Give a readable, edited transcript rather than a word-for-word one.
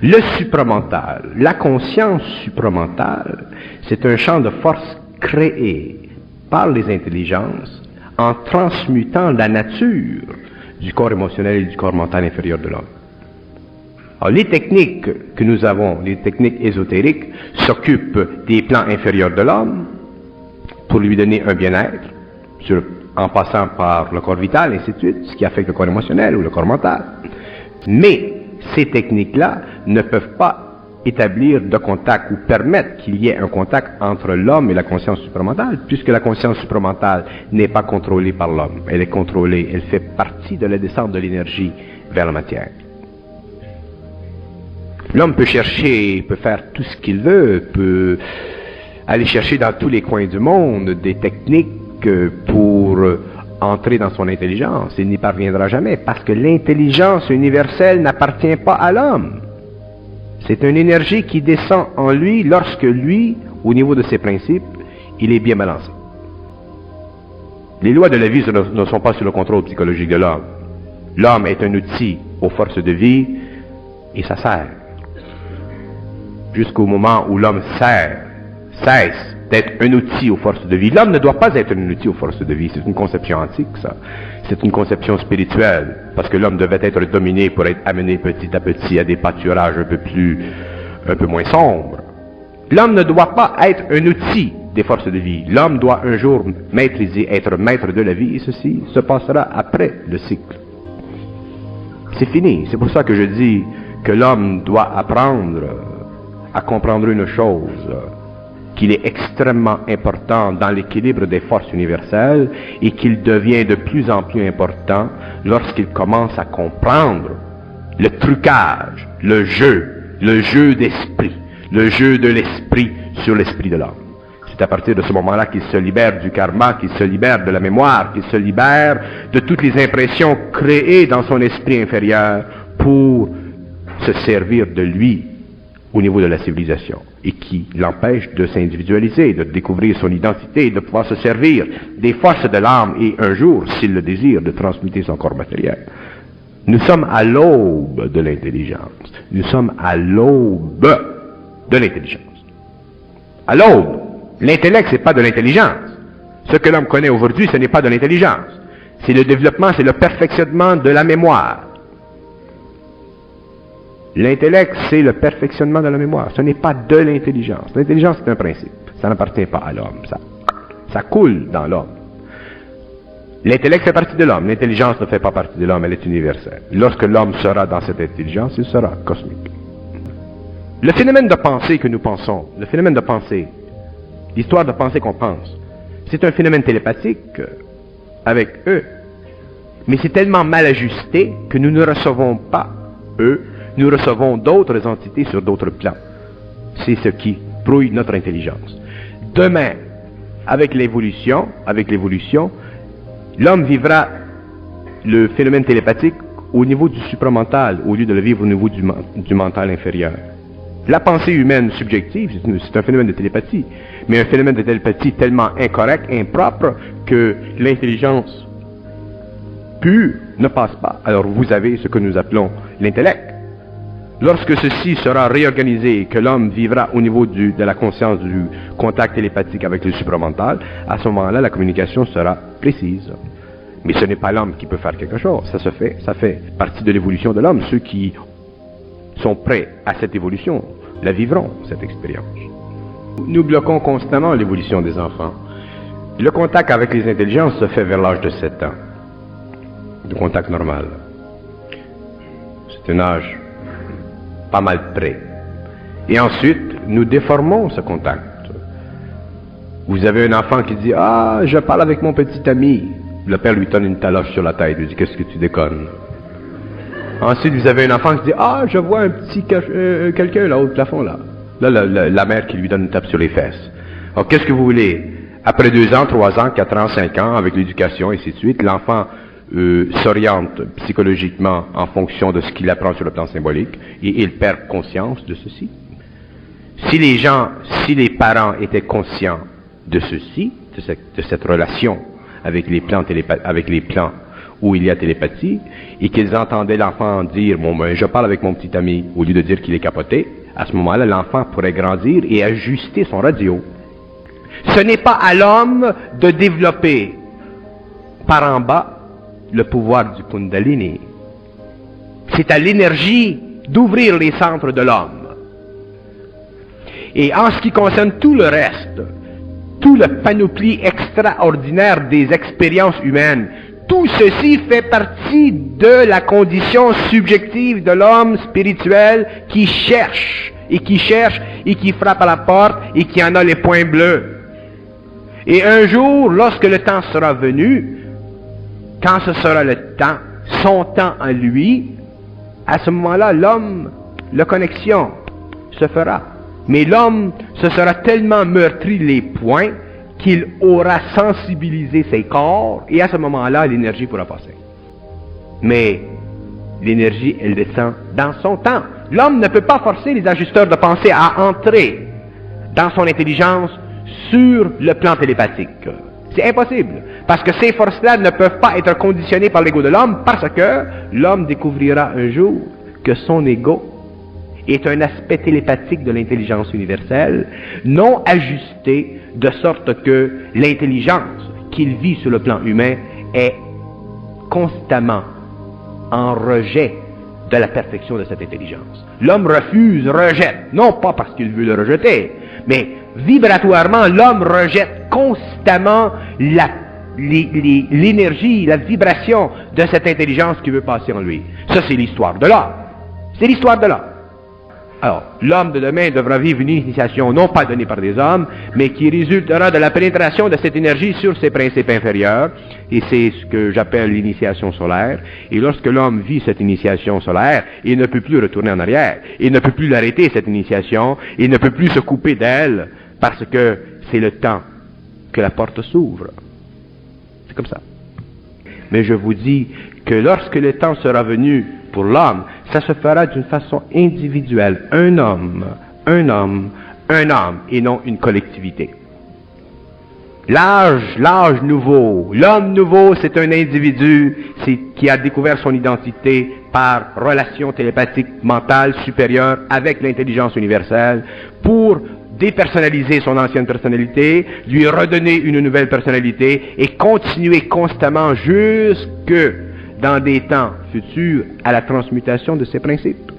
Le supramental, la conscience supramentale, c'est un champ de force créé par les intelligences en transmutant la nature du corps émotionnel et du corps mental inférieur de l'homme. Alors, les techniques que nous avons, les techniques ésotériques, s'occupent des plans inférieurs de l'homme pour lui donner un bien-être, en passant par le corps vital, et ainsi de suite, ce qui affecte le corps émotionnel ou le corps mental. Mais ces techniques-là ne peuvent pas établir de contact ou permettre qu'il y ait un contact entre l'homme et la conscience supramentale, puisque la conscience supramentale n'est pas contrôlée par l'homme. Elle est contrôlée, elle fait partie de la descente de l'énergie vers la matière. L'homme peut chercher, peut faire tout ce qu'il veut, peut aller chercher dans tous les coins du monde des techniques pour entrer dans son intelligence. Il n'y parviendra jamais, parce que l'intelligence universelle n'appartient pas à l'homme. C'est une énergie qui descend en lui lorsque lui, au niveau de ses principes, il est bien balancé. Les lois de la vie ne sont pas sous le contrôle psychologique de l'homme. L'homme est un outil aux forces de vie et ça sert. Jusqu'au moment où l'homme cesse d'être un outil aux forces de vie. L'homme ne doit pas être un outil aux forces de vie. C'est une conception antique, ça. C'est une conception spirituelle, parce que l'homme devait être dominé pour être amené petit à petit à des pâturages un peu moins sombres. L'homme ne doit pas être un outil des forces de vie. L'homme doit un jour maîtriser, être maître de la vie, et ceci se passera après le cycle. C'est fini. C'est pour ça que je dis que l'homme doit apprendre à comprendre une chose, qu'il est extrêmement important dans l'équilibre des forces universelles et qu'il devient de plus en plus important lorsqu'il commence à comprendre le trucage, le jeu d'esprit, le jeu de l'esprit sur l'esprit de l'homme. C'est à partir de ce moment-là qu'il se libère du karma, qu'il se libère de la mémoire, qu'il se libère de toutes les impressions créées dans son esprit inférieur pour se servir de lui au niveau de la civilisation, et qui l'empêche de s'individualiser, de découvrir son identité, de pouvoir se servir des forces de l'âme et un jour, s'il le désire, de transmuter son corps matériel. Nous sommes à l'aube de l'intelligence. Nous sommes à l'aube de l'intelligence. À l'aube. L'intellect, c'est pas de l'intelligence. Ce que l'homme connaît aujourd'hui, ce n'est pas de l'intelligence. C'est le développement, c'est le perfectionnement de la mémoire. L'intellect, c'est le perfectionnement de la mémoire. Ce n'est pas de l'intelligence. L'intelligence, c'est un principe. Ça n'appartient pas à l'homme. Ça coule dans l'homme. L'intellect fait partie de l'homme. L'intelligence ne fait pas partie de l'homme. Elle est universelle. Lorsque l'homme sera dans cette intelligence, il sera cosmique. Le phénomène de pensée que nous pensons, le phénomène de pensée, l'histoire de pensée qu'on pense, c'est un phénomène télépathique avec eux. Mais c'est tellement mal ajusté que nous ne recevons pas eux. Nous recevons d'autres entités sur d'autres plans. C'est ce qui brouille notre intelligence. Demain, avec l'évolution, l'homme vivra le phénomène télépathique au niveau du supramental, au lieu de le vivre au niveau du mental inférieur. La pensée humaine subjective, c'est un phénomène de télépathie, mais un phénomène de télépathie tellement incorrect, impropre, que l'intelligence pure ne passe pas. Alors vous avez ce que nous appelons l'intellect. Lorsque ceci sera réorganisé et que l'homme vivra au niveau de la conscience du contact télépathique avec le supramental, à ce moment-là, la communication sera précise. Mais ce n'est pas l'homme qui peut faire quelque chose. Ça fait partie de l'évolution de l'homme. Ceux qui sont prêts à cette évolution la vivront, cette expérience. Nous bloquons constamment l'évolution des enfants. Le contact avec les intelligences se fait vers l'âge de 7 ans. Le contact normal. C'est un âge pas mal près. Et ensuite, nous déformons ce contact. Vous avez un enfant qui dit « Ah, je parle avec mon petit ami ». Le père lui donne une taloche sur la tête, lui dit « Qu'est-ce que tu déconnes ?» Ensuite, vous avez un enfant qui dit « Ah, je vois un petit quelqu'un là-haut au plafond là ». Là, la mère qui lui donne une tape sur les fesses. Alors, qu'est-ce que vous voulez? Après 2 ans, 3 ans, 4 ans, 5 ans, avec l'éducation, et ainsi de suite, l'enfant s'oriente psychologiquement en fonction de ce qu'il apprend sur le plan symbolique, et il perd conscience de ceci. Si les parents étaient conscients de ceci, de cette relation avec les plans où il y a télépathie, et qu'ils entendaient l'enfant dire « Bon, ben, je parle avec mon petit ami », au lieu de dire qu'il est capoté, à ce moment-là, l'enfant pourrait grandir et ajuster son radio. Ce n'est pas à l'homme de développer par en bas le pouvoir du Kundalini. C'est à l'énergie d'ouvrir les centres de l'homme. Et en ce qui concerne tout le reste, tout le panoplie extraordinaire des expériences humaines, tout ceci fait partie de la condition subjective de l'homme spirituel qui cherche et qui frappe à la porte et qui en a les points bleus. Et un jour, lorsque le temps sera venu, quand ce sera le temps, son temps à lui, à ce moment-là, l'homme, la connexion se fera. Mais l'homme se sera tellement meurtri les poings qu'il aura sensibilisé ses corps, et à ce moment-là, l'énergie pourra passer. Mais l'énergie, elle descend dans son temps. L'homme ne peut pas forcer les ajusteurs de pensée à entrer dans son intelligence sur le plan télépathique. C'est impossible, parce que ces forces-là ne peuvent pas être conditionnées par l'ego de l'homme, parce que l'homme découvrira un jour que son ego est un aspect télépathique de l'intelligence universelle, non ajusté, de sorte que l'intelligence qu'il vit sur le plan humain est constamment en rejet de la perfection de cette intelligence. L'homme refuse, rejette, non pas parce qu'il veut le rejeter, mais vibratoirement, l'homme rejette constamment l'énergie, la vibration de cette intelligence qui veut passer en lui. Ça, c'est l'histoire de l'homme. C'est l'histoire de l'homme. Alors, l'homme de demain devra vivre une initiation non pas donnée par des hommes, mais qui résultera de la pénétration de cette énergie sur ses principes inférieurs, et c'est ce que j'appelle l'initiation solaire. Et lorsque l'homme vit cette initiation solaire, il ne peut plus retourner en arrière, il ne peut plus l'arrêter, cette initiation, il ne peut plus se couper d'elle, parce que c'est le temps que la porte s'ouvre. C'est comme ça. Mais je vous dis que lorsque le temps sera venu pour l'homme, ça se fera d'une façon individuelle. Un homme, et non une collectivité. L'âge nouveau, l'homme nouveau, c'est un individu qui a découvert son identité par relation télépathique mentale supérieure avec l'intelligence universelle pour dépersonnaliser son ancienne personnalité, lui redonner une nouvelle personnalité et continuer constamment jusque dans des temps futurs à la transmutation de ses principes.